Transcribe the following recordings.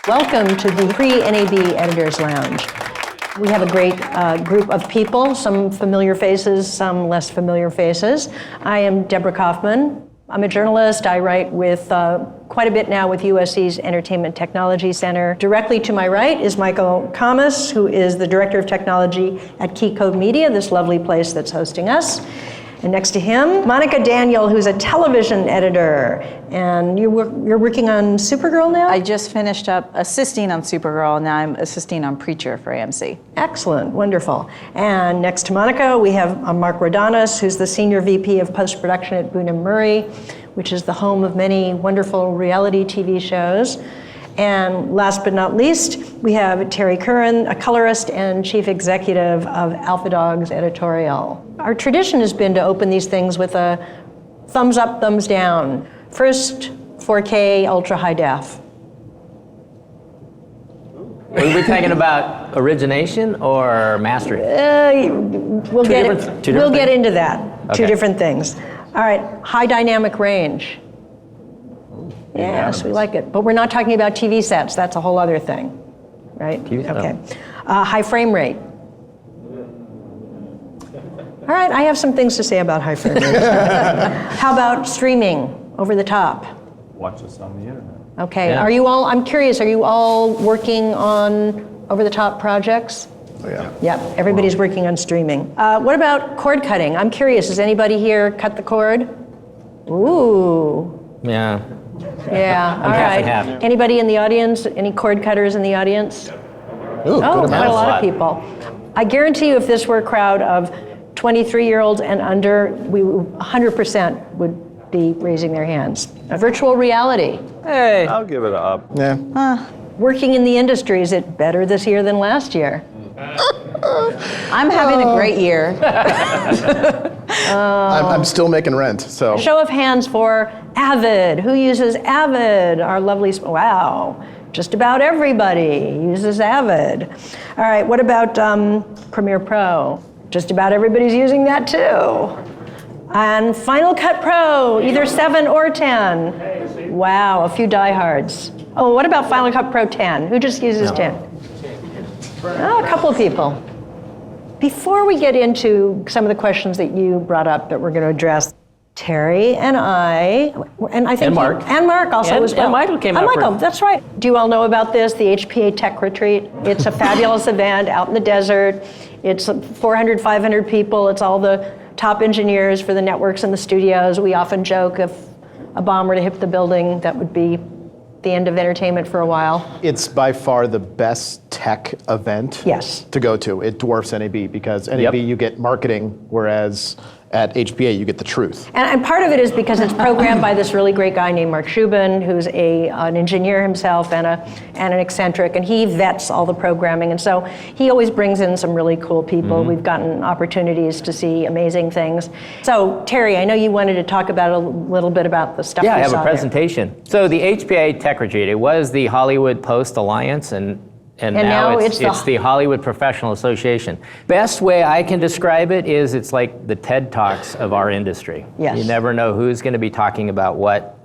Welcome to the Pre-NAB Editors Lounge. We have a great group of people, some familiar faces, some less familiar faces. I am Deborah Kaufman. I'm a journalist. I write with quite a bit now with USC's Entertainment Technology Center. Directly to my right is Michael Kamas, who is the Director of Technology at Key Code Media, this lovely place that's hosting us. And next to him, Monica Daniel, who's a television editor. And you're working on Supergirl now? I just finished up assisting on Supergirl, and now I'm assisting on Preacher for AMC. Excellent, wonderful. And next to Monica, we have Mark Rodanis, who's the Senior VP of Post-Production at Boone & Murray, which is the home of many wonderful reality TV shows. And last but not least, we have Terry Curran, a colorist and chief executive of Alpha Dog's editorial. Our tradition has been to open these things with a thumbs up, thumbs down. First, 4K ultra high def. Are we talking about origination or mastery? We'll get into that. Okay. Two different things. All right, high dynamic range. Yes, we like it. But we're not talking about TV sets. That's a whole other thing, right? Okay. High frame rate. All right, I have some things to say about high frame rate. How about streaming over the top? Watch us on the internet. Okay, Yeah. I'm curious, are you all working on over the top projects? Oh, yeah. Yep, everybody's working on streaming. What about cord cutting? I'm curious, does anybody here cut the cord? Ooh. Yeah. Yeah, all half right. and half. Anybody in the audience? Any cord cutters in the audience? Ooh, Oh, good quite a amount. lot of people. I guarantee you if this were a crowd of 23-year-olds and under, we 100% would be raising their hands. Virtual reality. Hey. I'll give it up. Yeah. Working in the industry, is it better this year than last year? I'm having a great year. I'm still making rent, so. Show of hands for Avid. Who uses Avid? Our lovely, wow, just about everybody uses Avid. All right, what about Premiere Pro? Just about everybody's using that too. And Final Cut Pro, either 7 or 10. Wow, a few diehards. Oh, what about Final Cut Pro 10? Who just uses 10? Oh, a couple of people. Before we get into some of the questions that you brought up that we're going to address, Terry and I think And Mark. and Mark also And- as well. and Michael came And up Michael, with- that's right. Do you all know about this? The HPA Tech Retreat. It's a fabulous event out in the desert. It's 400, 500 people. It's all the top engineers for the networks and the studios. We often joke if a bomb were to hit the building, that would be the end of entertainment for a while. It's by far the best tech event Yes. to go to. It dwarfs NAB because NAB you get marketing, whereas at HPA you get the truth. And part of it is because it's programmed by this really great guy named Mark Shubin, who's an engineer himself and an eccentric, and he vets all the programming. And so he always brings in some really cool people. Mm-hmm. We've gotten opportunities to see amazing things. So Terry, I know you wanted to talk about a little bit about the stuff Yeah, I you have saw a presentation. So the HPA Tech Retreat, it was the Hollywood Post Alliance, and now it's the Hollywood Professional Association. Best way I can describe it is it's like the TED Talks of our industry. Yes. You never know who's going to be talking about what,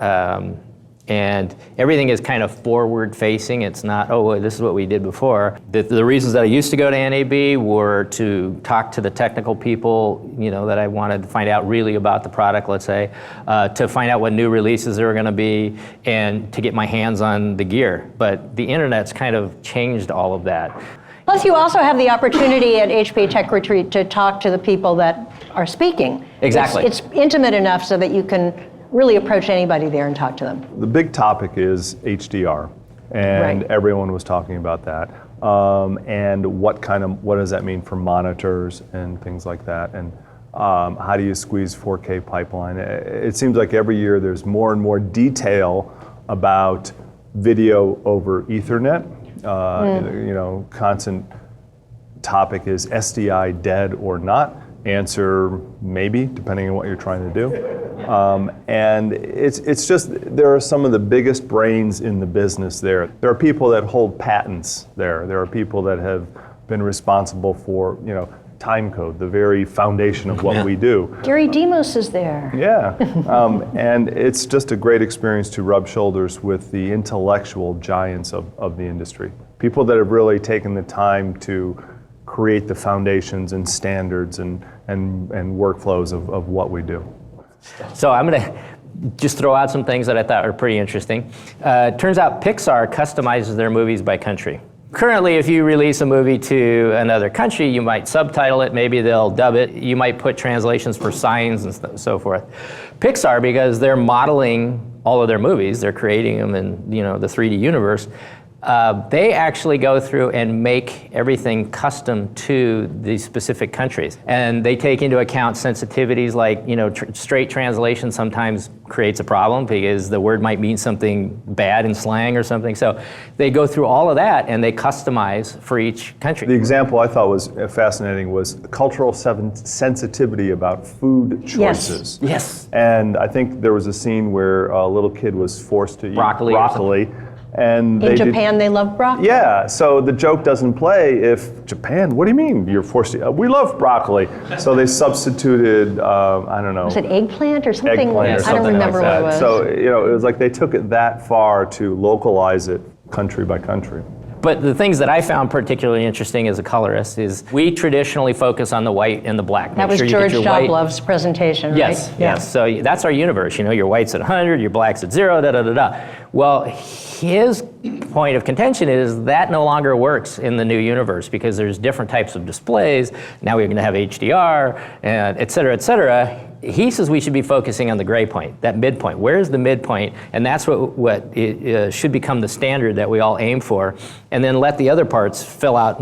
and everything is kind of forward-facing. It's not, oh, well, this is what we did before. The reasons that I used to go to NAB were to talk to the technical people, that I wanted to find out really about the product, let's say, to find out what new releases there were going to be, and to get my hands on the gear. But the internet's kind of changed all of that. Plus you also have the opportunity at HPA Tech Retreat to talk to the people that are speaking. Exactly. It's intimate enough so that you can really approach anybody there and talk to them. The big topic is HDR, and Right. everyone was talking about that. And what does that mean for monitors and things like that? And how do you squeeze 4K pipeline? It seems like every year there's more and more detail about video over Ethernet. Constant topic is SDI dead or not? Answer maybe, depending on what you're trying to do. And it's just, there are some of the biggest brains in the business there. There are people that hold patents there. There are people that have been responsible for, time code, the very foundation of what we do. Gary Demos is there. Yeah, and it's just a great experience to rub shoulders with the intellectual giants of the industry. People that have really taken the time to create the foundations and standards and workflows of what we do. So I'm going to just throw out some things that I thought were pretty interesting. Turns out Pixar customizes their movies by country. Currently, if you release a movie to another country, you might subtitle it, maybe they'll dub it, you might put translations for signs and so forth. Pixar, because they're modeling all of their movies, they're creating them in the 3D universe, they actually go through and make everything custom to these specific countries. And they take into account sensitivities like, straight translation sometimes creates a problem because the word might mean something bad in slang or something. So they go through all of that and they customize for each country. The example I thought was fascinating was cultural sensitivity about food choices. Yes. And I think there was a scene where a little kid was forced to eat broccoli. And in Japan, they love broccoli. Yeah, so the joke doesn't play if Japan, what do you mean you're forced to, we love broccoli. So they substituted, I don't know. Was it eggplant or something? Eggplant or something I don't remember like that. what it was. So, it was like they took it that far to localize it country by country. But the things that I found particularly interesting as a colorist is we traditionally focus on the white and the black. That was George Joblov's presentation, right? Yes, yes. So that's our universe. Your white's at 100, your black's at 0, da-da-da-da. Well, his point of contention is that no longer works in the new universe because there's different types of displays. Now we're going to have HDR, and et cetera, et cetera. He says we should be focusing on the gray point, that midpoint. Where's the midpoint? And that's what should become the standard that we all aim for. And then let the other parts fill out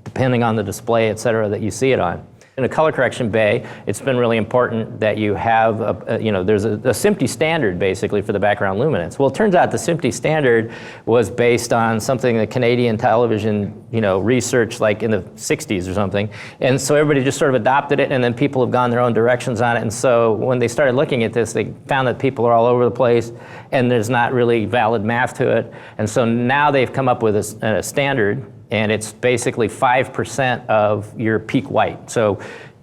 depending on the display, et cetera, that you see it on. In a color correction bay, it's been really important that you have, there's a SMPTE standard basically for the background luminance. Well, it turns out the SMPTE standard was based on something that Canadian television, research like in the 60s or something. And so everybody just sort of adopted it, and then people have gone their own directions on it. And so when they started looking at this, they found that people are all over the place, and there's not really valid math to it. And so now they've come up with a standard, and it's basically 5% of your peak white. So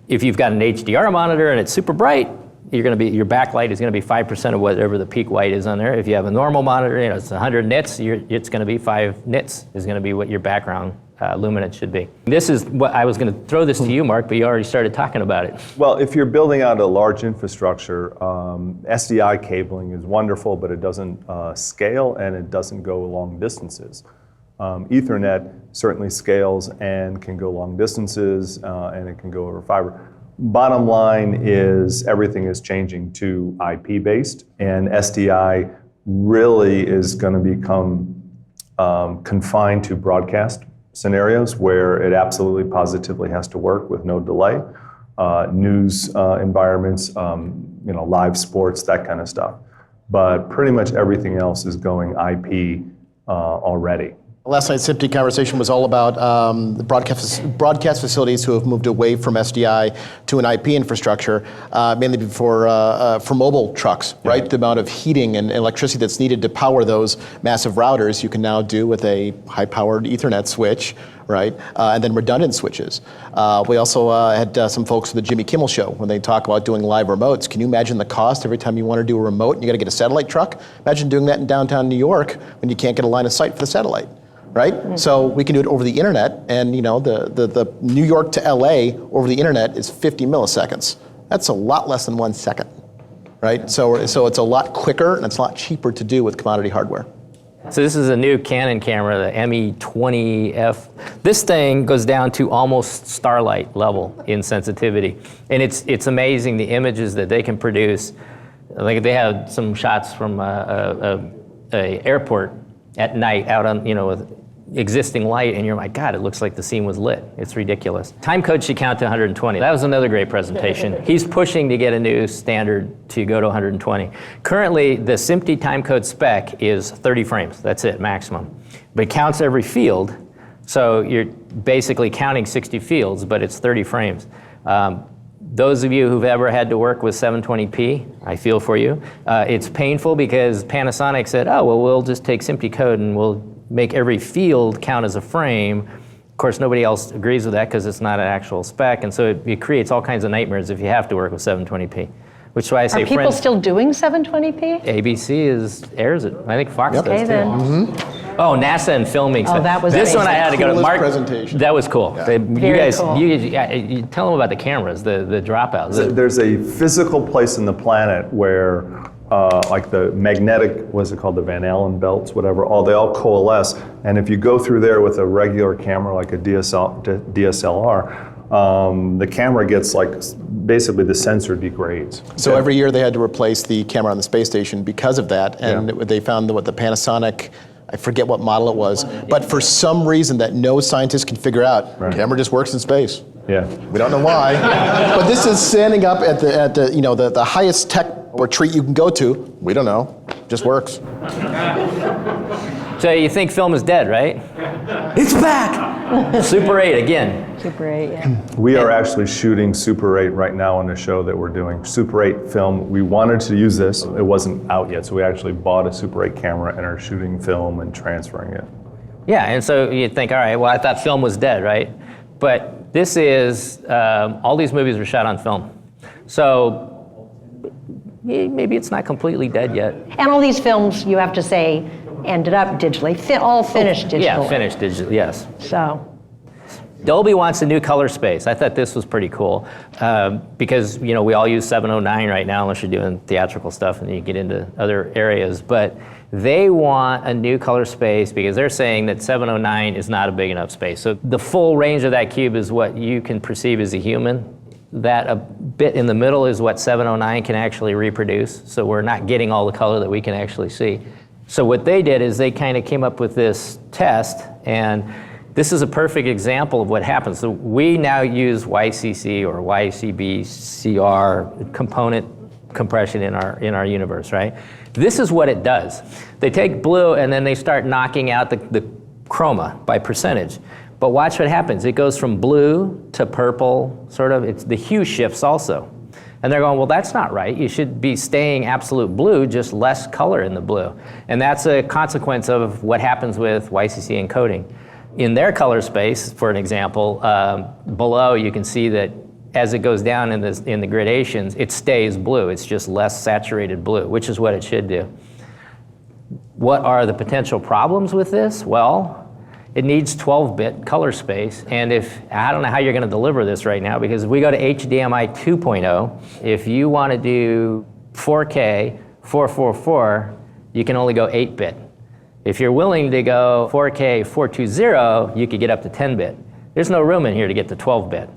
if you've got an HDR monitor and it's super bright, your backlight is going to be 5% of whatever the peak white is on there. If you have a normal monitor, it's 100 nits, it's going to be 5 nits is going to be what your background luminance should be. This is what I was going to throw this to you, Mark, but you already started talking about it. Well, if you're building out a large infrastructure, SDI cabling is wonderful, but it doesn't scale and it doesn't go long distances. Ethernet certainly scales and can go long distances, and it can go over fiber. Bottom line is everything is changing to IP-based, and SDI really is going to become confined to broadcast scenarios where it absolutely positively has to work with no delay. News environments, live sports, that kind of stuff. But pretty much everything else is going IP already. Last night's SMPTE conversation was all about the broadcast facilities who have moved away from SDI to an IP infrastructure, mainly for mobile trucks, right? Yeah. The amount of heating and electricity that's needed to power those massive routers, you can now do with a high-powered Ethernet switch, right? And then redundant switches. We also had some folks at the Jimmy Kimmel Show when they talk about doing live remotes. Can you imagine the cost every time you want to do a remote and you got to get a satellite truck? Imagine doing that in downtown New York when you can't get a line of sight for the satellite. Right? Mm-hmm. So we can do it over the internet, and the New York to LA over the internet is 50 milliseconds. That's a lot less than 1 second, right? So it's a lot quicker and it's a lot cheaper to do with commodity hardware. So this is a new Canon camera, the ME20F. This thing goes down to almost starlight level in sensitivity, and it's amazing the images that they can produce. Like they have some shots from a airport at night out on with existing light, and you're like, God, it looks like the scene was lit. It's ridiculous. Time code should count to 120. That was another great presentation. He's pushing to get a new standard to go to 120. Currently, the SMPTE time code spec is 30 frames. That's it, maximum. But it counts every field, so you're basically counting 60 fields, but it's 30 frames. Those of you who've ever had to work with 720p, I feel for you. It's painful because Panasonic said, oh, well, we'll just take SMPTE code and we'll make every field count as a frame. Of course, nobody else agrees with that because it's not an actual spec, and so it creates all kinds of nightmares if you have to work with 720p. Which is why I say Are people still doing 720p? ABC airs it. I think Fox does Okay, too. then. Oh, NASA and filming. Oh, that was this one I amazing. had to go to Coolest Mark. presentation. That was cool. You Very guys, cool. you tell them about the cameras, the dropouts. There's a physical place in the planet where, like the magnetic, what's it called, the Van Allen belts, whatever, they all coalesce. And if you go through there with a regular camera, like a DSLR, the camera gets basically the sensor degrades. So every year they had to replace the camera on the space station because of that, and they found the Panasonic, I forget what model it was, but for some reason that no scientist can figure out, camera just works in space. Yeah. We don't know why, but this is standing up at the highest tech retreat you can go to. We don't know, just works. So you think film is dead, right? It's back! Super 8 again. Super 8, yeah. We are actually shooting Super 8 right now on the show that we're doing. Super 8 film, we wanted to use this. It wasn't out yet, so we actually bought a Super 8 camera and are shooting film and transferring it. Yeah, and so you think, all right, well, I thought film was dead, right? But this is, all these movies were shot on film. So maybe it's not completely dead yet. And all these films, you have to say, ended up digitally, all finished digitally. Yeah, finished digitally, yes. So, Dolby wants a new color space. I thought this was pretty cool because we all use 709 right now unless you're doing theatrical stuff and you get into other areas. But they want a new color space because they're saying that 709 is not a big enough space. So the full range of that cube is what you can perceive as a human. That a bit in the middle is what 709 can actually reproduce. So we're not getting all the color that we can actually see. So what they did is they kind of came up with this test, and this is a perfect example of what happens. So we now use YCC or YCBCR component compression in our universe, right? This is what it does. They take blue and then they start knocking out the chroma by percentage. But watch what happens. It goes from blue to purple, sort of. The hue shifts also. And they're going, well, that's not right. You should be staying absolute blue, just less color in the blue. And that's a consequence of what happens with YCC encoding. In their color space, for an example, below you can see that as it goes down in the gradations, it stays blue. It's just less saturated blue, which is what it should do. What are the potential problems with this? Well, it needs 12-bit color space, and I don't know how you're going to deliver this right now, because if we go to HDMI 2.0, if you want to do 4K 444, you can only go 8-bit. If you're willing to go 4K 420, you could get up to 10-bit. There's no room in here to get to 12-bit.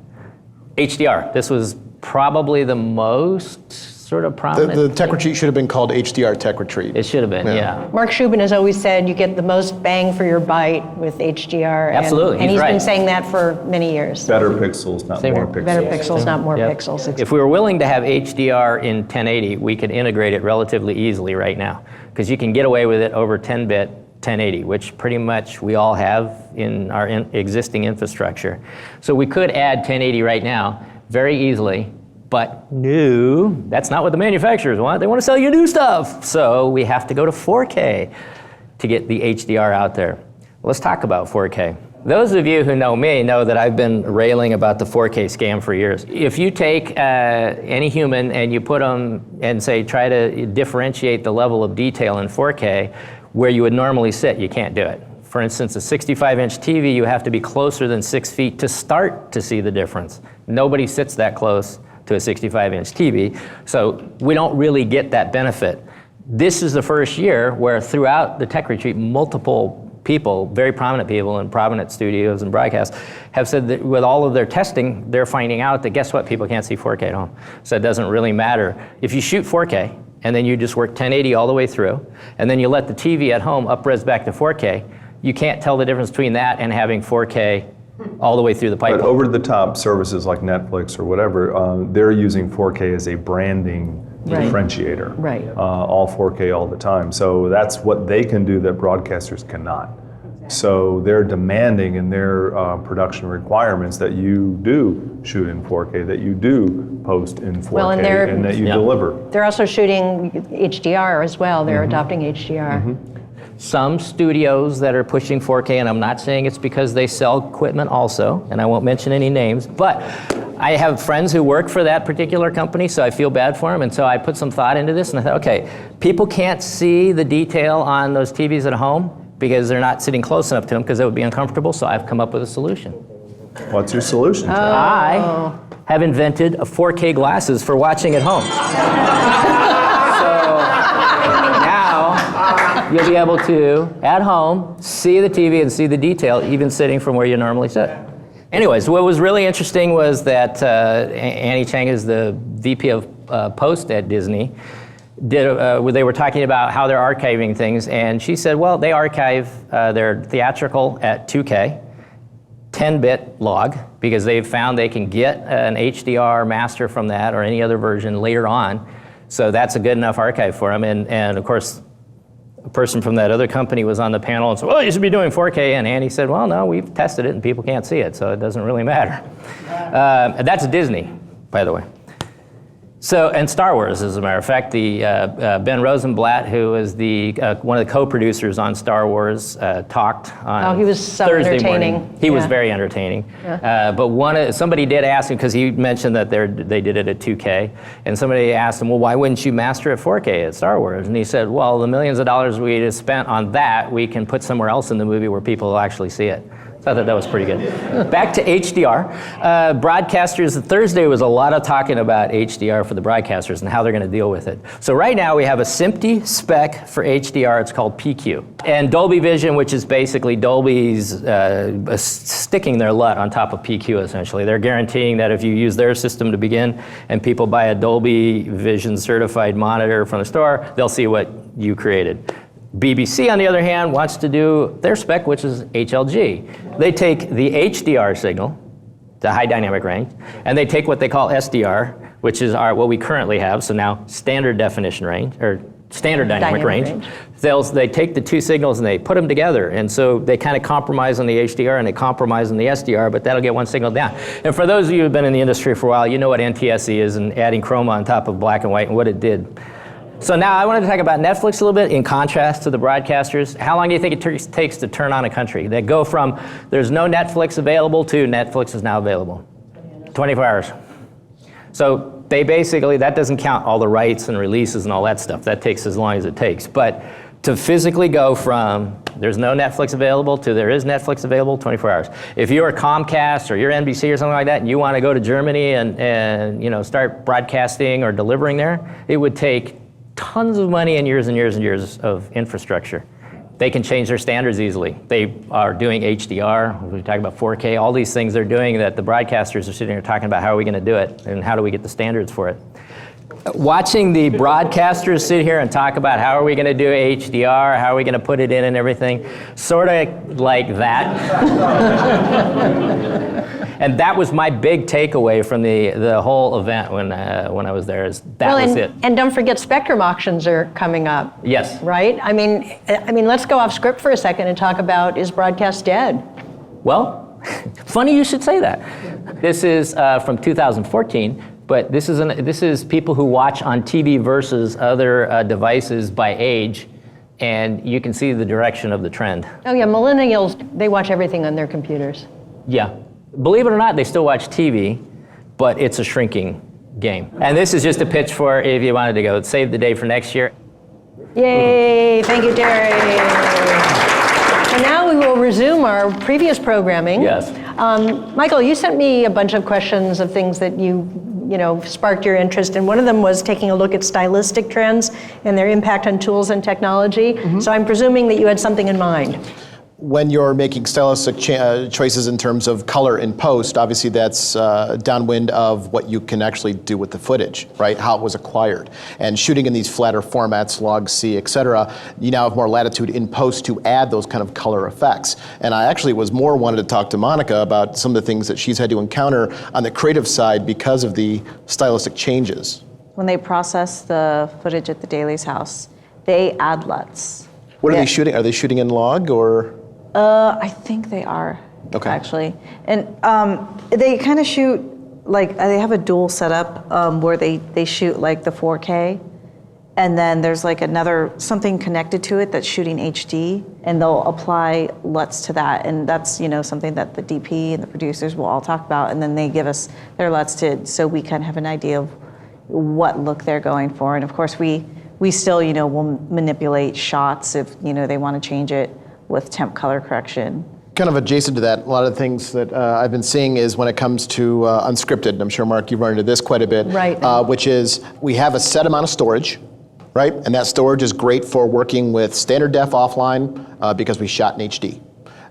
HDR, this was probably the most sort of prominent. The Tech Retreat should have been called HDR Tech Retreat. It should have been, yeah. Mark Shubin has always said you get the most bang for your bite with HDR. Absolutely, And he's he's been right. saying that for many years. Better pixels, not Same more here. pixels. Better pixels, not more Yep. pixels. If we were willing to have HDR in 1080, we could integrate it relatively easily right now, because you can get away with it over 10-bit 1080, which pretty much we all have in our existing infrastructure. So we could add 1080 right now very easily, but no, that's not what the manufacturers want. They want to sell you new stuff. So we have to go to 4K to get the HDR out there. Let's talk about 4K. Those of you who know me know that I've been railing about the 4K scam for years. If you take any human and you put them and say, try to differentiate the level of detail in 4K where you would normally sit, you can't do it. For instance, a 65-inch TV, you have to be closer than 6 feet to start to see the difference. Nobody sits that close to a 65-inch TV, so we don't really get that benefit. This is the first year where throughout the Tech Retreat, multiple people, very prominent people in prominent studios and broadcasts, have said that with all of their testing, they're finding out that guess what, people can't see 4K at home. So it doesn't really matter. If you shoot 4K, and then you just work 1080 all the way through, and then you let the TV at home up-res back to 4K, you can't tell the difference between that and having 4K all the way through the pipeline. But over-the-top services like Netflix or whatever, they're using 4K as a branding differentiator. Right. All 4K all the time. So that's what they can do that broadcasters cannot. So they're demanding in their production requirements that you do shoot in 4K, that you do post in 4K, Well, and that you deliver. They're also shooting HDR as well. They're adopting HDR. some studios that are pushing 4K, and I'm not saying it's because they sell equipment also, and I won't mention any names, but I have friends who work for that particular company, so I feel bad for them, and so I put some thought into this, and I thought, okay, people can't see the detail on those TVs at home because they're not sitting close enough to them because it would be uncomfortable, so I've come up with a solution. What's your solution? I have invented a 4K glasses for watching at home. So now you'll be able to, at home, see the TV and see the detail even sitting from where you normally sit. Anyways, what was really interesting was that Annie Chang is the VP of Post at Disney. They were talking about how they're archiving things, and she said, well, they archive their theatrical at 2K, 10-bit log, because they've found they can get an HDR master from that or any other version later on. So that's a good enough archive for them. And of course, a person from that other company was on the panel and said, well, you should be doing 4K. And Andy said, well, no, we've tested it and people can't see it, so it doesn't really matter. And that's Disney, by the way. So, and Star Wars, as a matter of fact, the Ben Rosenblatt, who is the one of the co-producers on Star Wars, talked on he was so Thursday entertaining. morning. He was very entertaining. Yeah. But somebody did ask him, because he mentioned that they did it at 2K, and somebody asked him, well, why wouldn't you master at 4K at Star Wars? And he said, well, the millions of dollars we just spent on that, we can put somewhere else in the movie where people will actually see it. So I thought that was pretty good. Back to HDR. Broadcasters, Thursday was a lot of talking about HDR for the broadcasters and how they're going to deal with it. So right now we have a SMPTE spec for HDR. It's called PQ. And Dolby Vision, which is basically Dolby's sticking their LUT on top of PQ, essentially. They're guaranteeing that if you use their system to begin and people buy a Dolby Vision certified monitor from the store, they'll see what you created. BBC, on the other hand, wants to do their spec, which is HLG. They take the HDR signal, the high dynamic range, and they take what they call SDR, which is what we currently have, so now standard definition range, or standard dynamic range. They take the two signals and they put them together, and so they kind of compromise on the HDR and they compromise on the SDR, but that'll get one signal down. And for those of you who've been in the industry for a while, you know what NTSC is and adding chroma on top of black and white and what it did. So now I wanted to talk about Netflix a little bit in contrast to the broadcasters. How long do you think it takes to turn on a country? They go from there's no Netflix available to Netflix is now available. 24 hours. So they basically, that doesn't count all the rights and releases and all that stuff. That takes as long as it takes. But to physically go from there's no Netflix available to there is Netflix available, 24 hours. If you're Comcast or you're NBC or something like that and you want to go to Germany and start broadcasting or delivering there, it would take tons of money and years and years and years of infrastructure. They can change their standards easily. They are doing HDR, we talk about 4K, all these things they're doing that the broadcasters are sitting here talking about how are we going to do it and how do we get the standards for it. Watching the broadcasters sit here and talk about how are we going to do HDR, how are we going to put it in and everything, sort of like that. And that was my big takeaway from the whole event when I was there. Is that was it. And don't forget, spectrum auctions are coming up. Yes. Right? I mean, let's go off script for a second and talk about, is broadcast dead? Well, funny you should say that. This is from 2014, but this is people who watch on TV versus other devices by age, and you can see the direction of the trend. Oh yeah, millennials, they watch everything on their computers. Yeah. Believe it or not, they still watch TV, but it's a shrinking game. And this is just a pitch for if you wanted to go save the day for next year. Yay, thank you, Terry. So now we will resume our previous programming. Yes. Michael, you sent me a bunch of questions of things that you sparked your interest, and one of them was taking a look at stylistic trends and their impact on tools and technology. Mm-hmm. So I'm presuming that you had something in mind. When you're making stylistic choices in terms of color in post, obviously that's downwind of what you can actually do with the footage, right? How it was acquired. And shooting in these flatter formats, log C, et cetera, you now have more latitude in post to add those kind of color effects. And I actually wanted to talk to Monica about some of the things that she's had to encounter on the creative side because of the stylistic changes. When they process the footage at the Daly's house, they add LUTs. What are they shooting? Are they shooting in log or? I think they are, actually. And they kind of shoot, like, they have a dual setup where they shoot like the 4K, And then there's like something connected to it that's shooting HD, and they'll apply LUTs to that. And that's, something that the DP and the producers will all talk about. And then they give us their LUTs so we kind of have an idea of what look they're going for. And of course, we still, will manipulate shots if, they want to change it with temp color correction. Kind of adjacent to that, a lot of the things that I've been seeing is when it comes to unscripted, and I'm sure, Mark, you've run into this quite a bit, right. Which is we have a set amount of storage, right? And that storage is great for working with standard def offline because we shot in HD.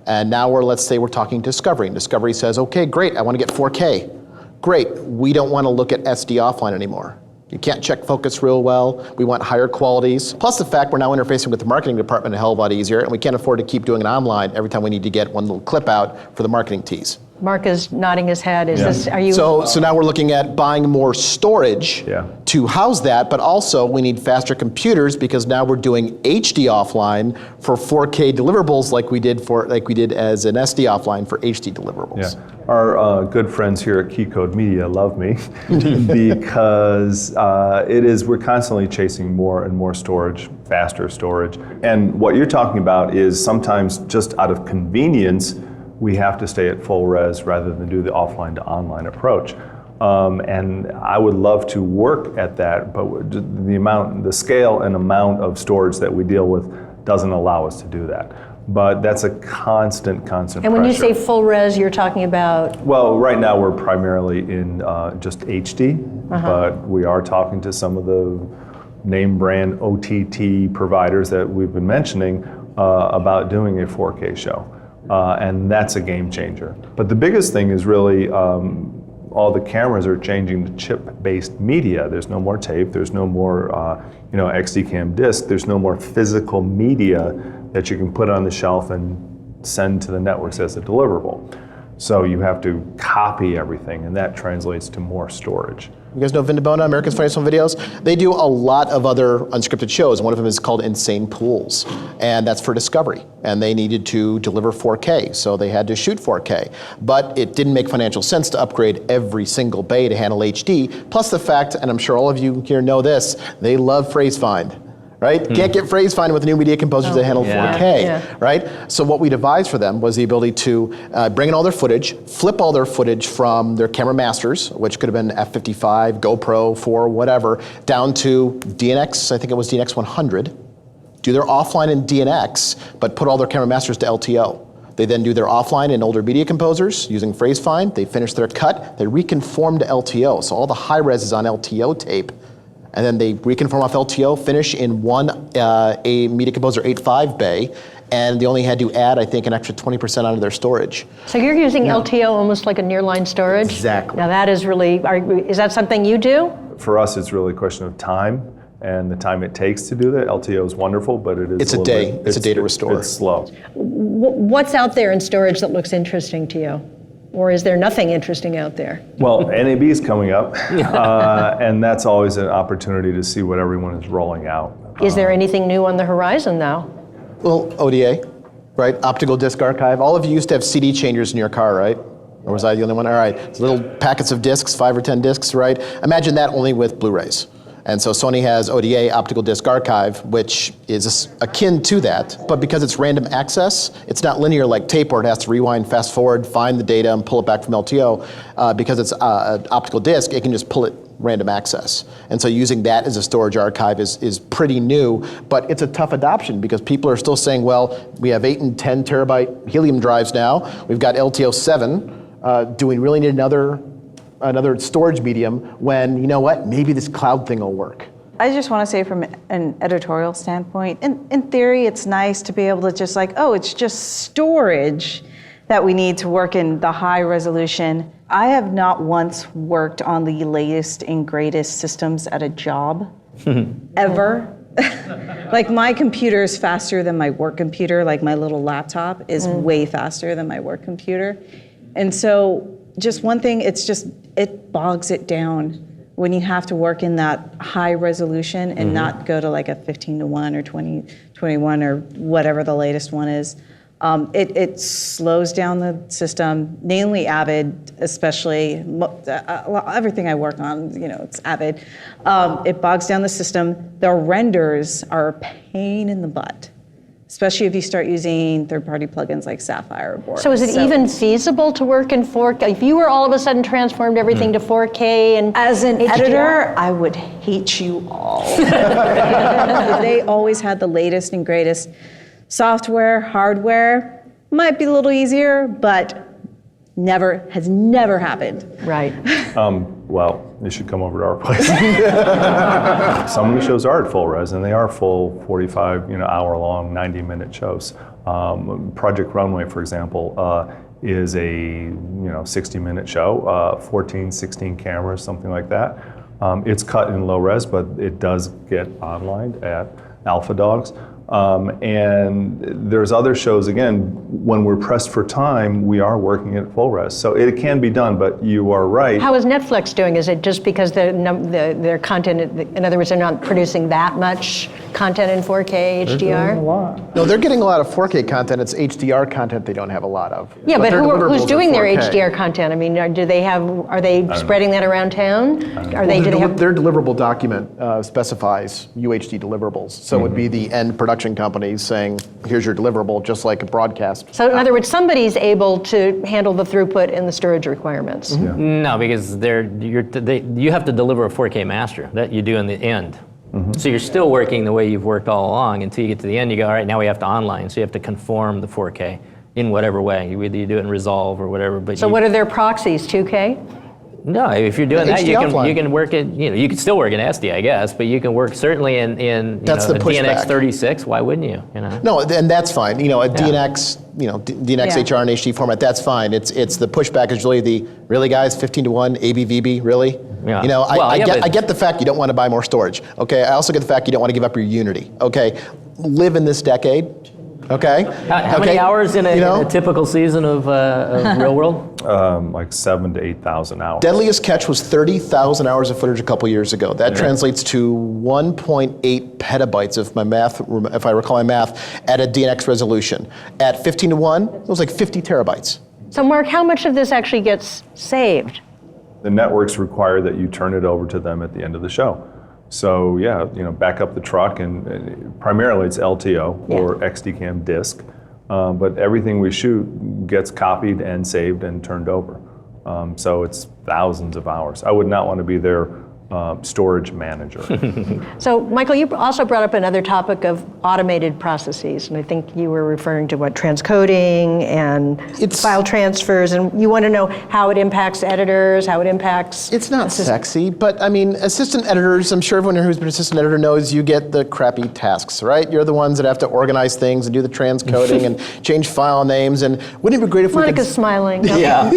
And now let's say we're talking Discovery, and Discovery says, okay, great, I want to get 4K. Great, we don't want to look at SD offline anymore. You can't check focus real well. We want higher qualities. Plus the fact we're now interfacing with the marketing department a hell of a lot easier, and we can't afford to keep doing it online every time we need to get one little clip out for the marketing tease. Mark is nodding his head. Are you? So now we're looking at buying more storage to house that, but also we need faster computers because now we're doing HD offline for 4K deliverables like we did as an SD offline for HD deliverables. Yeah. Our good friends here at Keycode Media love me because we're constantly chasing more and more storage, faster storage. And what you're talking about is sometimes just out of convenience, we have to stay at full res rather than do the offline to online approach. And I would love to work at that, but the scale and amount of storage that we deal with doesn't allow us to do that. But that's a constant And when pressure. you say full res, you're talking about? Well, right now we're primarily in just HD, but we are talking to some of the name brand OTT providers that we've been mentioning about doing a 4K show. And that's a game changer. But the biggest thing is really all the cameras are changing to chip-based media. There's no more tape, there's no more XD-cam disc, there's no more physical media that you can put on the shelf and send to the networks as a deliverable. So you have to copy everything, and that translates to more storage. You guys know Vin DeBona, America's Funniest Home Videos? They do a lot of other unscripted shows. One of them is called Insane Pools, and that's for Discovery. And they needed to deliver 4K, so they had to shoot 4K. But it didn't make financial sense to upgrade every single bay to handle HD, plus the fact, and I'm sure all of you here know this, they love phrase find. Right? Can't get phrase find with new media composers that handle 4K, right? So what we devised for them was the ability to bring in all their footage, flip all their footage from their camera masters, which could have been F55, GoPro 4, whatever, down to DNX, I think it was DNX 100, do their offline in DNX, but put all their camera masters to LTO. They then do their offline in older media composers using phrase find, they finish their cut, they reconform to LTO. So all the high res is on LTO tape. And then they reconform off LTO, finish in one a Media Composer 8.5 bay, and they only had to add, I think, an extra 20% onto their storage. So you're using LTO almost like a nearline storage? Exactly. Now that is really, is that something you do? For us, it's really a question of time and the time it takes to do that. LTO is wonderful, but it is It's a day. It's a day to restore. It's slow. What's out there in storage that looks interesting to you? Or is there nothing interesting out there? Well, NAB is coming up, and that's always an opportunity to see what everyone is rolling out. Is there anything new on the horizon now? Well, ODA, right? Optical disc archive. All of you used to have CD changers in your car, right? Or was I the only one? All right. It's little packets of discs, 5 or 10 discs, right? Imagine that only with Blu-rays. And so Sony has ODA, Optical Disc Archive, which is akin to that, but because it's random access, it's not linear like tape where it has to rewind, fast forward, find the data, and pull it back from LTO. Because it's an optical disc, it can just pull it random access. And so using that as a storage archive is pretty new, but it's a tough adoption because people are still saying, well, we have 8 and 10 terabyte helium drives now, we've got LTO 7, do we really need another storage medium when, you know what, maybe this cloud thing will work? I just want to say from an editorial standpoint, in theory, it's nice to be able to just like, oh, it's just storage that we need to work in the high resolution. I have not once worked on the latest and greatest systems at a job, ever. Like my computer is faster than my work computer, like my little laptop is way faster than my work computer. And so just one thing, it bogs it down when you have to work in that high resolution and not go to like a 15:1 or 20:21 or whatever the latest one is. It slows down the system, mainly Avid, especially. Everything I work on, it's Avid. It bogs down the system. The renders are a pain in the butt, especially if you start using third-party plugins like Sapphire or Borg. So is it even feasible to work in 4K? If you were all of a sudden transformed everything to 4K and As an HDR? editor, I would hate you all. They always had the latest and greatest software, hardware. Might be a little easier, but has never happened. Right. Well, you should come over to our place. Some of the shows are at full res, and they are full 45, hour-long, 90-minute shows. Project Runway, for example, is a 60-minute show, 14, 16 cameras, something like that. It's cut in low res, but it does get online at Alpha Dogs. And there's other shows, again, when we're pressed for time, we are working at full res. So it can be done, but you are right. How is Netflix doing? Is it just because their content, in other words, they're not producing that much content in 4K HDR? No, they're getting a lot of 4K content. It's HDR content they don't have a lot of. Yeah, but their deliverables who's are doing their 4K. HDR content? I mean, are they spreading that around town? Their deliverable document specifies UHD deliverables. So it would be the end production companies saying, here's your deliverable, just like a broadcast. So in other words, somebody's able to handle the throughput and the storage requirements. No, because you have to deliver a 4K master that you do in the end. So you're still working the way you've worked all along until you get to the end. You go, all right, now we have to online. So you have to conform the 4K in whatever way. You do it in Resolve or whatever. But So what are their proxies? 2K? No, if you're doing that, HD you offline. can work it. You can still work in SD, I guess, but you can work certainly in That's the a pushback. DNX 36. Why wouldn't you? No, and that's fine. A DNX, DNX HR and HD format, that's fine. It's the pushback is really guys, 15:1, ABVB, really? Yeah. I get the fact you don't want to buy more storage. Okay, I also get the fact you don't want to give up your Unity. Okay, live in this decade. Okay. How many hours in a typical season of Real World? Like 7,000 to 8,000 hours. Deadliest Catch was 30,000 hours of footage a couple years ago. That translates to 1.8 petabytes if I recall my math, at a DNX resolution. At 15:1, it was like 50 terabytes. So Mark, how much of this actually gets saved? The networks require that you turn it over to them at the end of the show. So back up the truck, and primarily it's LTO or XDCAM disk, but everything we shoot gets copied and saved and turned over. So it's thousands of hours. I would not want to be their storage manager. So Michael, you also brought up another topic of automated processes, and I think you were referring to transcoding and file transfers, and you want to know how it impacts editors, how it impacts... It's not sexy, but I mean, assistant editors, I'm sure everyone who's been an assistant editor knows you get the crappy tasks, right? You're the ones that have to organize things and do the transcoding and change file names, and wouldn't it be great if Monica's smiling. Yeah.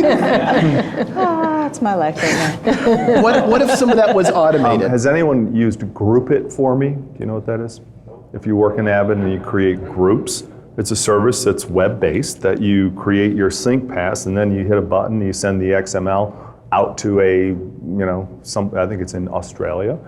That's my life right now. What if some of that was automated? Has anyone used Group It for me? Do you know what that is? If you work in Avid and you create groups, it's a service that's web-based that you create your sync pass, and then you hit a button, you send the XML out to I think it's in Australia,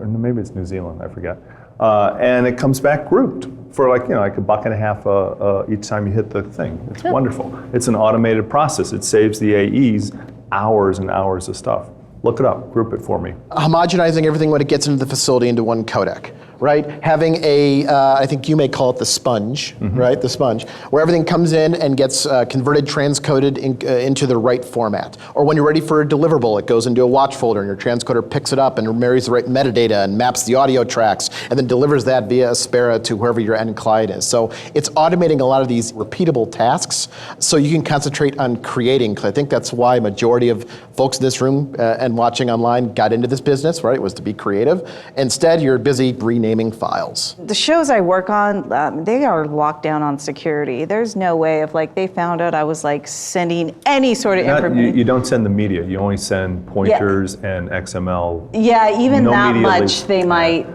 maybe it's New Zealand, I forget. And it comes back grouped for like $1.50 each time you hit the thing. It's wonderful. It's an automated process. It saves the AEs hours and hours of stuff. Look it up, group it for me. Homogenizing everything when it gets into the facility into one codec, right? Having I think you may call it the sponge, right? The sponge, where everything comes in and gets converted, transcoded into the right format. Or when you're ready for a deliverable, it goes into a watch folder and your transcoder picks it up and marries the right metadata and maps the audio tracks and then delivers that via Aspera to wherever your end client is. So it's automating a lot of these repeatable tasks so you can concentrate on creating, because I think that's why majority of folks in this room and watching online got into this business, right? It was to be creative. Instead, you're busy renaming files. The shows I work on, they are locked down on security. There's no way if they found out I was sending any sort of information. You don't send the media, you only send pointers and XML. Yeah, even that much leaks. they might.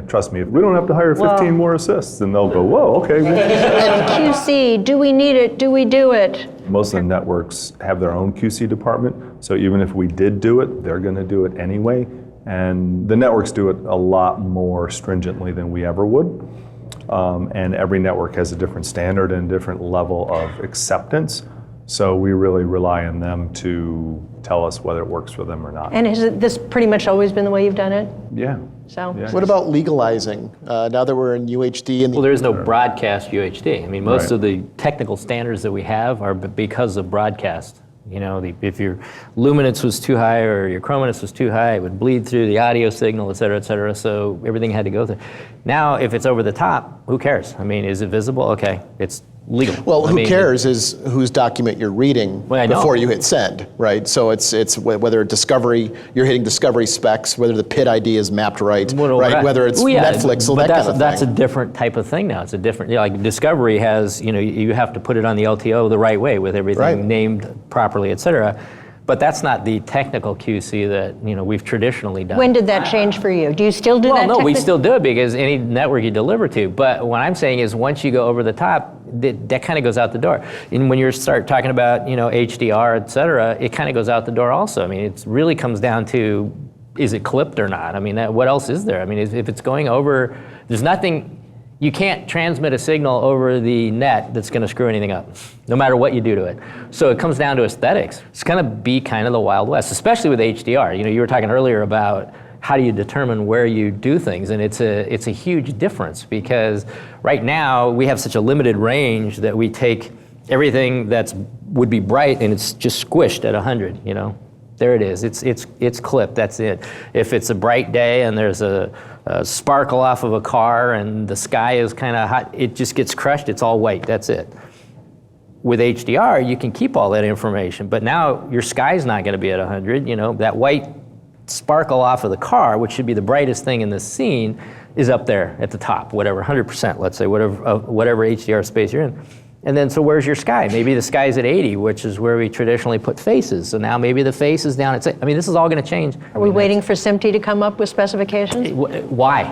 Trust me, if we don't have to hire 15 more assists, then they'll go, whoa, okay. And QC, do we need it? Do we do it? Most of the networks have their own QC department, so even if we did do it, they're going to do it anyway. And the networks do it a lot more stringently than we ever would. and every network has a different standard and different level of acceptance. So we really rely on them to tell us whether it works for them or not. And has this pretty much always been the way you've done it? Yeah. So. Yeah. What about legalizing? Now that we're in UHD and Well, there is no broadcast UHD. I mean, most Right. of the technical standards that we have are because of broadcast. You know, if your luminance was too high or your chrominance was too high, it would bleed through the audio signal, et cetera, so everything had to go through. Now, if it's over the top, who cares? I mean, is it visible? Okay, it's legal. well, I who mean, cares is whose document you're reading Well, I know. before you hit send, right? So it's whether Discovery, you're hitting Discovery specs, whether the PID ID is mapped right, right? Whether it's Well, yeah, Netflix, so but that kind of that's a thing. different type of thing now. It's a different, like Discovery has, you know, you have to put it on the LTO the right way with everything Right. named properly, et cetera. But that's not the technical QC that, you know, we've traditionally done. When did that change for you? Do you still do Well, that? no, we technic- still do it because any network you deliver to. But what I'm saying is once you go over the top, that kind of goes out the door. And when you start talking about, you know, HDR, et cetera, it kind of goes out the door also. I mean, it really comes down to, is it clipped or not? I mean, what else is there? I mean, if it's going over, there's nothing, you can't transmit a signal over the net that's going to screw anything up, no matter what you do to it. So it comes down to aesthetics. It's going to be kind of the Wild West, especially with HDR. You know, you were talking earlier about how do you determine where you do things, and it's a huge difference because right now we have such a limited range that we take everything that's would be bright and it's just squished at 100. You know, there it is. It's clipped. That's it. If it's a bright day and there's a sparkle off of a car and the sky is kind of hot, it just gets crushed. It's all white. That's it. With HDR, you can keep all that information, but now your sky's not going to be at 100. You know, that white sparkle off of the car, which should be the brightest thing in the scene, is up there at the top, whatever, 100%, let's say, whatever HDR space you're in. And then, so where's your sky? Maybe the sky's at 80, which is where we traditionally put faces. So now maybe the face is down at, I mean, this is all going to change. Are we waiting for SMPTE to come up with specifications? Why?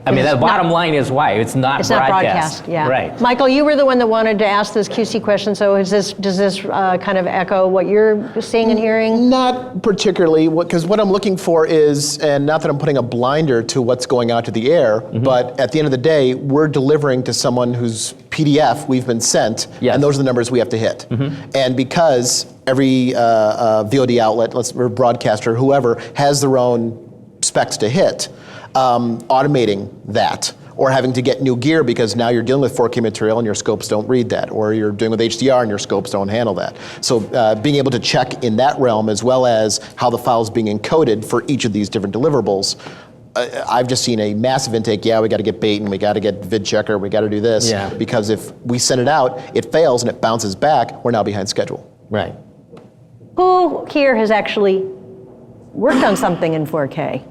I mean, the bottom line is why. It's not broadcast. Yeah. Right. Michael, you were the one that wanted to ask this QC question, so does this kind of echo what you're seeing and hearing? Not particularly, because what I'm looking for is, and not that I'm putting a blinder to what's going out to the air, but at the end of the day, we're delivering to someone whose PDF we've been sent, Yes. and those are the numbers we have to hit. And because every VOD outlet, or broadcaster, whoever, has their own specs to hit, automating that, or having to get new gear because now you're dealing with 4K material and your scopes don't read that, or you're dealing with HDR and your scopes don't handle that. So being able to check in that realm, as well as how the file's being encoded for each of these different deliverables, I've just seen a massive intake. Yeah, we got to get bait and we got to get vid checker, we got to do this, Yeah. because if we send it out, it fails and it bounces back, we're now behind schedule. Right. Who here has actually worked on something in 4K?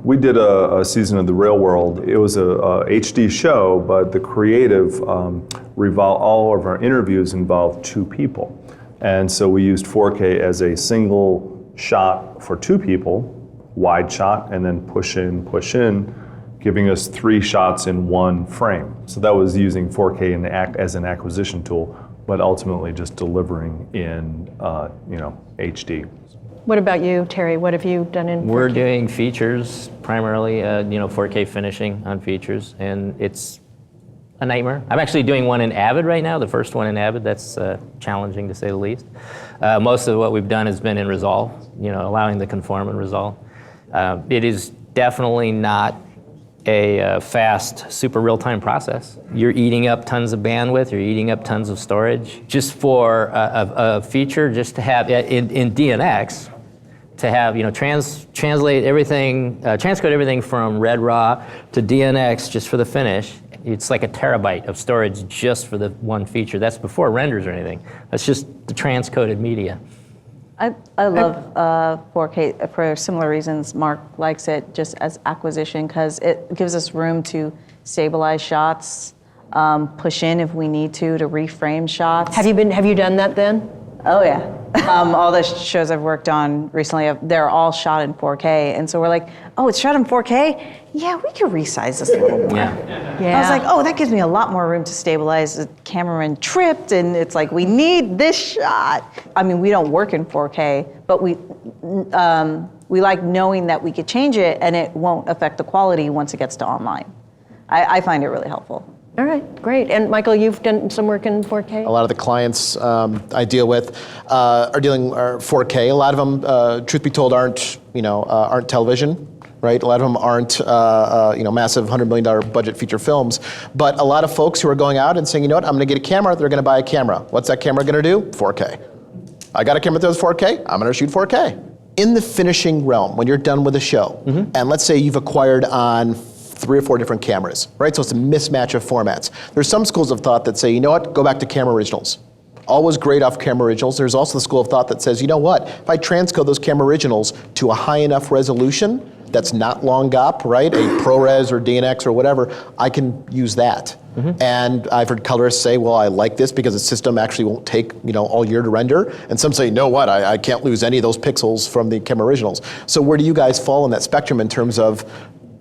We did a season of The Real World. It was a HD show, but the creative all of our interviews involved two people. And so we used 4K as a single shot for two people, wide shot, and then push in, giving us 3 shots in one frame. So that was using 4K as an acquisition tool, but ultimately just delivering in HD. What about you, Terry? What have you done in 4K? We're doing features, primarily, 4K finishing on features, and it's a nightmare. I'm actually doing one in Avid right now, the first one in Avid. That's challenging to say the least. Most of what we've done has been in Resolve, allowing the conform and Resolve. It is definitely not a fast, super real-time process. You're eating up tons of bandwidth, you're eating up tons of storage. Just for a feature, just to have, in DNX, to have, transcode everything from red raw to DNX just for the finish. It's like a terabyte of storage just for the one feature. That's before renders or anything. That's just the transcoded media. I love 4K for similar reasons. Mark likes it just as acquisition because it gives us room to stabilize shots, push in if we need to reframe shots. Have you done that then? Oh yeah. All the shows I've worked on recently, they're all shot in 4K, and so we're like, oh, it's shot in 4K? Yeah, we could resize this a little more. Yeah. I was like, oh, that gives me a lot more room to stabilize. The cameraman tripped, and it's like, we need this shot. I mean, we don't work in 4K, but We like knowing that we could change it and it won't affect the quality once it gets to online. I find it really helpful. All right, great. And Michael, you've done some work in 4K? A lot of the clients I deal with are 4K. A lot of them, truth be told, aren't television, right? A lot of them aren't massive $100 million budget feature films. But a lot of folks who are going out and saying, you know what, I'm going to get a camera. They're going to buy a camera. What's that camera going to do? 4K. I got a camera that does 4K. I'm going to shoot 4K. In the finishing realm, when you're done with a show, and let's say you've acquired on 3 or 4 different cameras, right? So it's a mismatch of formats. There's some schools of thought that say, you know what, go back to camera originals. Always great off camera originals. There's also the school of thought that says, you know what, if I transcode those camera originals to a high enough resolution that's not long GOP, right? A ProRes or DNX or whatever, I can use that. And I've heard colorists say, well, I like this because the system actually won't take all year to render. And some say, you know what, I can't lose any of those pixels from the camera originals. So where do you guys fall in that spectrum in terms of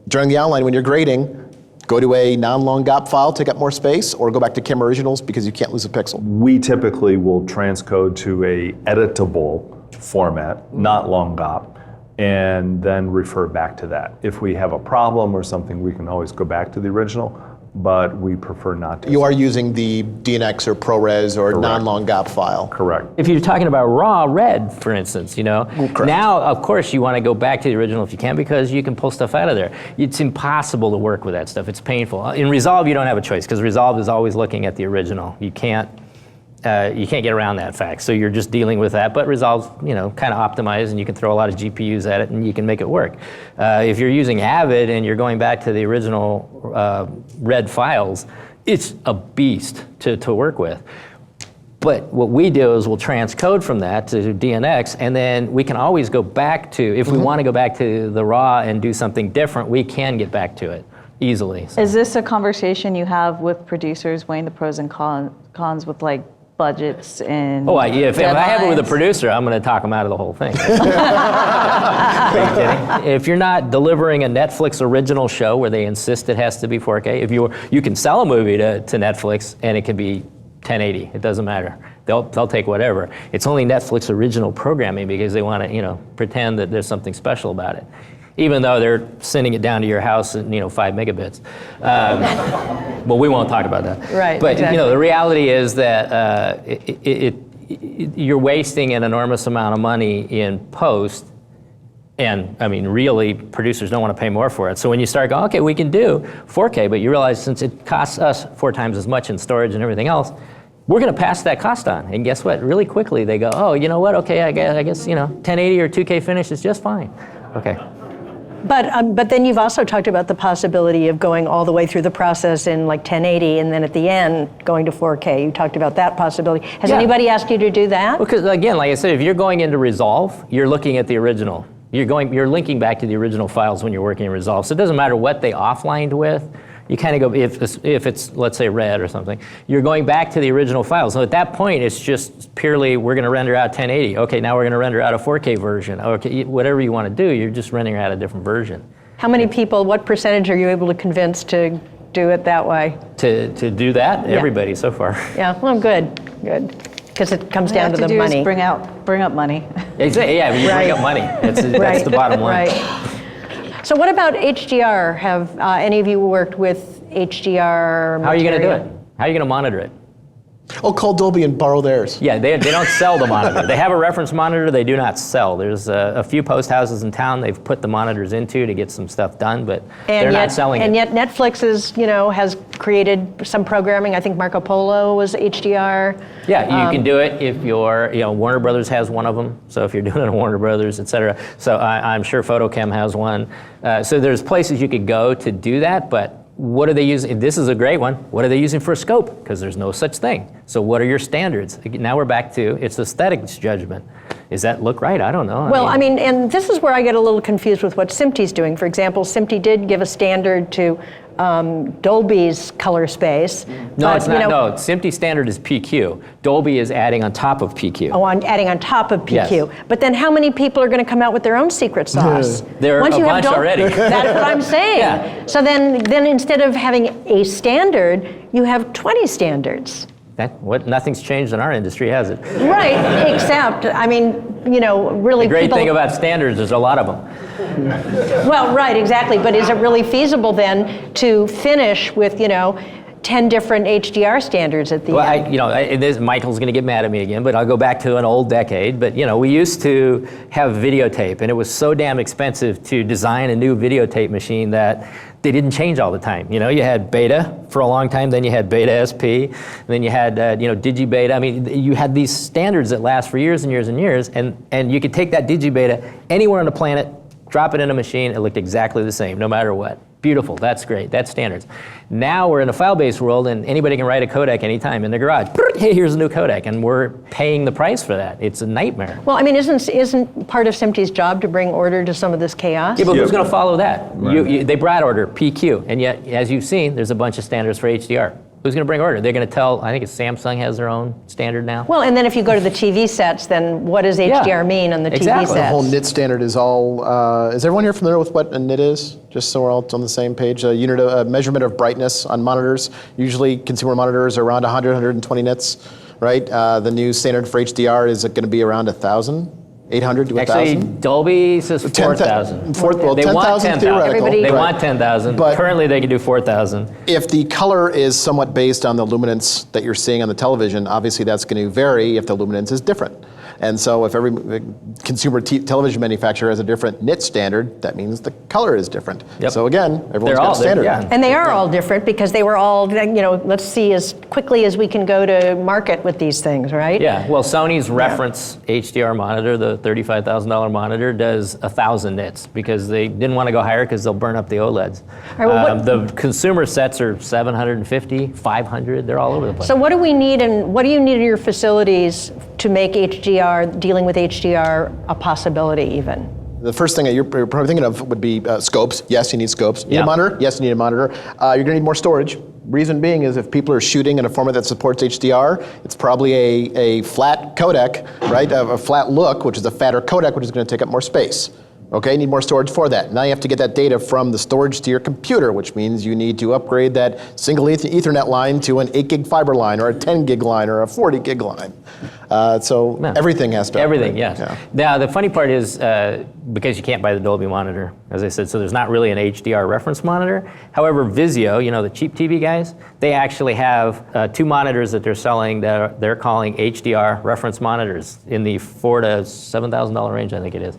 during the online when you're grading, go to a non-long GOP file, take up more space, or go back to camera originals because you can't lose a pixel? We typically will transcode to a editable format, not long GOP, and then refer back to that. If we have a problem or something, we can always go back to the original, but we prefer not to. You are using the DNX or ProRes or non-long GOP file. Correct. If you're talking about raw red, for instance, Correct. now, of course, you want to go back to the original if you can because you can pull stuff out of there. It's impossible to work with that stuff. It's painful. In Resolve, you don't have a choice because Resolve is always looking at the original. You can't get around that fact. So you're just dealing with that. But Resolve's, kind of optimized, and you can throw a lot of GPUs at it, and you can make it work. If you're using Avid and you're going back to the original red files, it's a beast to work with. But what we do is we'll transcode from that to DNX, and then we can always go back to, if we want to go back to the raw and do something different, we can get back to it easily. So. Is this a conversation you have with producers weighing the pros and cons with budgets and If I have it with a deadlines? producer, I'm going to talk them out of the whole thing. Are you kidding? If you're not delivering a Netflix original show where they insist it has to be 4K, if you can sell a movie to Netflix and it can be 1080, it doesn't matter. They'll take whatever. It's only Netflix original programming because they want to pretend that there's something special about it, even though they're sending it down to your house at 5 megabits. But we won't talk about that. Right, But exactly. the reality is that you're wasting an enormous amount of money in post, and really producers don't want to pay more for it. So when you start going, okay, we can do 4K, but you realize since it costs us 4 times as much in storage and everything else, we're going to pass that cost on. And guess what? Really quickly they go, oh, you know what? Okay, I guess 1080 or 2K finish is just fine. Okay. But then you've also talked about the possibility of going all the way through the process in 1080 and then at the end going to 4K. You talked about that possibility. Has anybody asked you to do that? Because again, like I said, if you're going into Resolve, you're looking at the original. You're linking back to the original files when you're working in Resolve. So it doesn't matter what they offlined with. You kind of go, if it's, let's say, red or something, you're going back to the original file. So at that point, it's just purely, we're going to render out 1080. Okay, now we're going to render out a 4K version. Okay, whatever you want to do, you're just rendering out a different version. How many people, what percentage are you able to convince to do it that way? To do that, everybody so far. Yeah, well, good. Because it comes down to the money. Bring up money. Exactly, yeah, you bring up money. That's the bottom line. Right. So what about HDR? Have any of you worked with HDR? How are you going to do it? How are you going to monitor it? Oh, call Dolby and borrow theirs. Yeah, they don't sell the monitor. They have a reference monitor they do not sell. There's a few post houses in town they've put the monitors into to get some stuff done, but they're not selling it. And yet Netflix has created some programming. I think Marco Polo was HDR. Yeah, you can do it if you're, Warner Brothers has one of them. So if you're doing it at Warner Brothers, et cetera. So I'm sure Photochem has one. So there's places you could go to do that, but what are they using? This is a great one. What are they using for a scope? Because there's no such thing. So what are your standards? Now we're back to, it's aesthetics judgment. Does that look right? I don't know. Well, and this is where I get a little confused with what SMPTE's doing. For example, SMPTE did give a standard to Dolby's color space. No, it's not. No, SMPTE standard is PQ. Dolby is adding on top of PQ. Oh, adding on top of PQ. Yes. But then how many people are going to come out with their own secret sauce? There are a bunch already. That's what I'm saying. Yeah. So then instead of having a standard, you have 20 standards. Nothing's changed in our industry, has it? Right, except, I mean, you know, really The great people... thing about standards, there's a lot of them. Well, right, exactly. But is it really feasible then to finish with, you know, 10 different HDR standards at the end? Michael's going to get mad at me again, but I'll go back to an old decade. But, you know, we used to have videotape, and it was so damn expensive to design a new videotape machine that they didn't change all the time. You know, you had Beta for a long time, then you had Beta SP, and then you had, DigiBeta. I mean, you had these standards that last for years and years and years, and you could take that DigiBeta anywhere on the planet, drop it in a machine, it looked exactly the same, no matter what. Beautiful, that's great, that's standards. Now we're in a file-based world and anybody can write a codec anytime in their garage. Hey, here's a new codec, and we're paying the price for that. It's a nightmare. Well, I mean, isn't part of SMPTE's job to bring order to some of this chaos? Yeah, but who's going to follow that? Right. They brought order, PQ, and yet, as you've seen, there's a bunch of standards for HDR. Who's going to bring order? They're going to tell, I think it's Samsung has their own standard now. Well, and then if you go to the TV sets, then what does HDR mean on the TV sets? The whole NIT standard is all, is everyone here familiar with what a NIT is? Just so we're all on the same page. A unit of measurement of brightness on monitors. Usually consumer monitors are around 100, 120 nits, right? The new standard for HDR is going to be around 1,000. 800 to 1,000? Actually, Dolby says 4,000. Well, they 10,000 theoretical. They want 10,000. But currently, they can do 4,000. If the color is somewhat based on the luminance that you're seeing on the television, obviously that's going to vary if the luminance is different. And so if every consumer television manufacturer has a different nit standard, that means the color is different. Yep. So again, everyone's got a standard. Yeah. And they are all different because they were all, you know, let's see as quickly as we can go to market with these things, right? Yeah, well, Sony's reference HDR monitor, the $35,000 monitor, does 1,000 nits because they didn't want to go higher because they'll burn up the OLEDs. All right, well, the consumer sets are 750, 500, they're all over the place. So what do we need and what do you need in your facilities to make HDR, dealing with HDR, a possibility even? The first thing that you're probably thinking of would be scopes. Yes, you need scopes. You need Yeah. a monitor? Yes, you need a monitor. You're going to need more storage. Reason being is if people are shooting in a format that supports HDR, it's probably a flat codec, right? A flat look, which is a fatter codec, which is going to take up more space. Okay, you need more storage for that. Now you have to get that data from the storage to your computer, which means you need to upgrade that single Ethernet line to an 8 gig fiber line or a 10 gig line or a 40 gig line. So everything has to Everything, upgrade. yes. Yeah. Now, the funny part is, because you can't buy the Dolby monitor, as I said, so there's not really an HDR reference monitor. However, Vizio, you know, the cheap TV guys, they actually have 2 monitors that they're selling that they're calling HDR reference monitors in the $4,000 to $7,000 range, I think it is.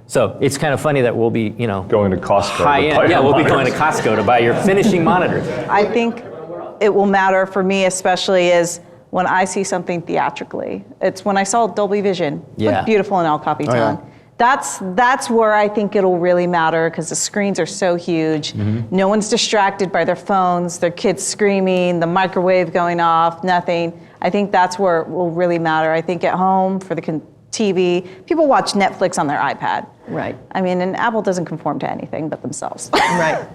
So it's kind of funny that we'll be, you know, Going to Costco to high buy end. Yeah, your we'll be going monitors. to Costco to buy your finishing monitors. I think it will matter for me, especially is when I see something theatrically. It's when I saw Dolby Vision. Yeah. Looked beautiful in El Capitan. Oh, yeah. That's where I think it'll really matter because the screens are so huge. Mm-hmm. No one's distracted by their phones, their kids screaming, the microwave going off, nothing. I think that's where it will really matter. I think at home for the TV, people watch Netflix on their iPad. Right. I mean, and Apple doesn't conform to anything but themselves. Right.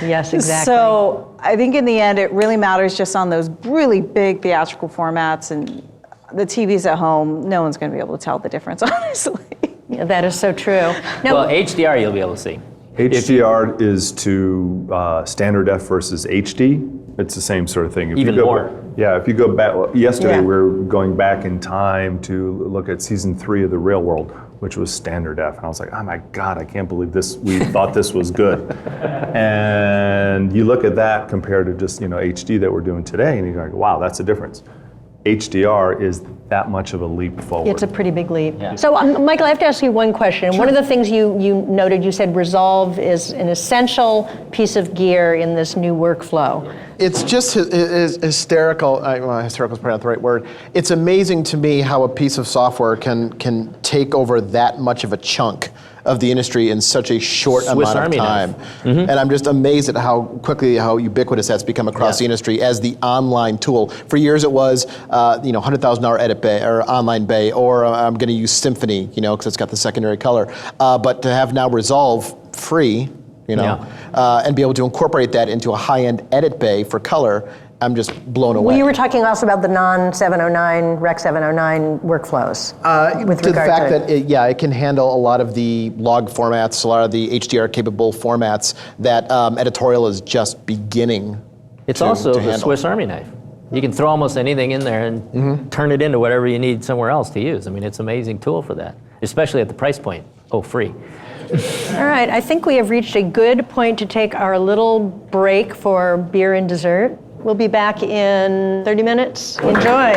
Yes, exactly. So I think in the end, it really matters just on those really big theatrical formats, and the TVs at home, no one's going to be able to tell the difference, honestly. Yeah, that is so true. Now, Well, HDR you'll be able to see. HDR is to standard F versus HD. It's the same sort of thing. If Even you go more. Yeah, if you go back, yesterday Yeah. we were going back in time to look at season 3 of The Real World, which was standard F. And I was like, oh my God, I can't believe this, we thought this was good. And you look at that compared to just, HD that we're doing today, and you're like, wow, that's a difference. HDR is that much of a leap forward. it's a pretty big leap. Yeah. So, Michael, I have to ask you one question. Sure. One of the things you noted, you said Resolve is an essential piece of gear in this new workflow. It's just hysterical. Hysterical is probably not the right word. It's amazing to me how a piece of software can take over that much of a chunk of the industry in such a short Swiss amount of Army time. knife. And I'm just amazed at how quickly, how ubiquitous that's become across the industry as the online tool. For years it was, $100,000 edit bay or online bay, or I'm going to use Symphony, because it's got the secondary color. But to have now Resolve free, and be able to incorporate that into a high-end edit bay for color, I'm just blown away. Well, you were talking also about the non-709, Rec 709 workflows. With to the regard fact to that it can handle a lot of the log formats, a lot of the HDR-capable formats that editorial is just beginning It's to also the handle. Swiss Army knife. You can throw almost anything in there and turn it into whatever you need somewhere else to use. I mean, it's an amazing tool for that, especially at the price point. Oh, free. All right, I think we have reached a good point to take our little break for beer and dessert. We'll be back in 30 minutes. Enjoy.